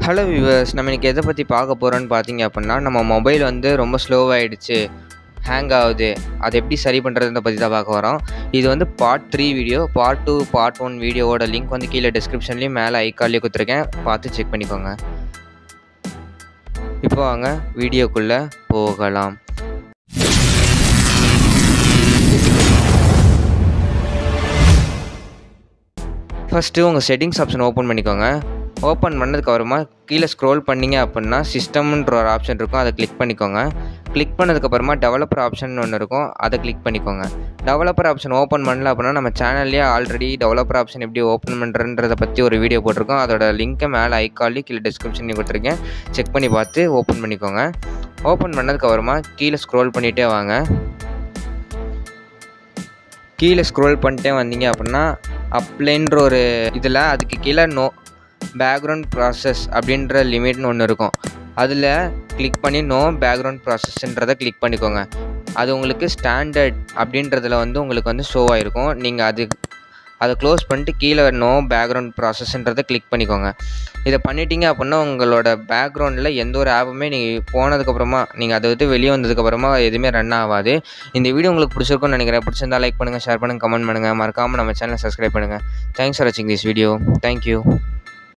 Hello viewers, நம்ம இன்னைக்கு எதை பற்றி பார்க்க போகிறோன்னு பார்த்தீங்க அப்படின்னா, நம்ம மொபைல் வந்து ரொம்ப ஸ்லோவாகிடுச்சு, ஹேங் ஆகுது, அதை எப்படி சரி பண்ணுறதை பற்றி தான் பார்க்க வரோம். இது வந்து பார்ட் 3 வீடியோ. பார்ட் 2 பார்ட் 1 வீடியோவோட லிங்க் வந்து கீழே டிஸ்கிரிப்ஷன்லேயும் மேலே ஐகான்லேயும் கொடுத்துருக்கேன், பார்த்து செக் பண்ணிக்கோங்க. இப்போ வாங்க வீடியோக்குள்ளே போகலாம். ஃபஸ்ட்டு உங்கள் செட்டிங்ஸ் ஆப்ஷன் ஓப்பன் பண்ணிக்கோங்க. ஓப்பன் பண்ணதுக்கப்புறமா கீழே ஸ்க்ரோல் பண்ணிங்க அப்படின்னா சிஸ்டம்ன்ற ஒரு ஆப்ஷன் இருக்கும், அதை கிளிக் பண்ணிக்கோங்க. கிளிக் பண்ணதுக்கப்புறமா டெவலப்பர் ஆப்ஷன் ஒன்று இருக்கும், அதை கிளிக் பண்ணிக்கோங்க. டெவலப்பர் ஆப்ஷன் ஓப்பன் பண்ணல அப்படின்னா நம்ம சேனல்லேயே ஆல்ரெடி டெவலப்பர் ஆப்ஷன் எப்படி ஓப்பன் பண்ணுறன்றதை பற்றி ஒரு வீடியோ போட்டிருக்கோம். அதோட லிங்க்கை மேலே ஐகான்லேயும் கீழே டிஸ்கிரிப்ஷன்லேயும் கொடுத்துருக்கேன், செக் பண்ணி பார்த்து ஓப்பன் பண்ணிக்கோங்க. ஓப்பன் பண்ணதுக்கப்புறமா கீழே ஸ்க்ரோல் பண்ணிகிட்டே வாங்க. கீழே ஸ்க்ரோல் பண்ணிட்டே வந்தீங்க அப்படின்னா அப்ளைன்ற ஒரு இதில் அதுக்கு கீழே நோ பேக்ரவுண்ட் ப்ராசஸ் அப்படின்ற லிமிட்னு ஒன்று இருக்கும், அதில் கிளிக் பண்ணி நோ பேக்ரவுண்ட் ப்ராசஸ்ன்றதை கிளிக் பண்ணிக்கோங்க. அது உங்களுக்கு ஸ்டாண்டர்ட் அப்படின்றதில் வந்து உங்களுக்கு வந்து ஷோ ஆகிருக்கும். நீங்கள் அதை க்ளோஸ் பண்ணிட்டு கீழே நோ பேக்ரவுண்ட் ப்ராசஸ்ன்றதை கிளிக் பண்ணிக்கோங்க. இதை பண்ணிட்டீங்க அப்படின்னா உங்களோட பேக்ரவுண்டில் எந்த ஒரு ஆப்புமே நீங்கள் போனதுக்கப்புறமா நீங்கள் அதை விட்டு வெளியே வந்ததுக்கப்புறமா எதுவுமே ரன் ஆகாது. இந்த வீடியோ உங்களுக்கு பிடிச்சிருக்கும்னு நினைக்கிறேன். பிடிச்சிருந்தா லைக் பண்ணுங்கள், ஷேர் பண்ணுங்கள், கமெண்ட் பண்ணுங்கள், மறக்காமல் நம்ம சேனலை சப்ஸ்கிரைப் பண்ணுங்கள். தேங்க்ஸ் ஃபார் வாட்சிங் திஸ் வீடியோ. தேங்க்யூ.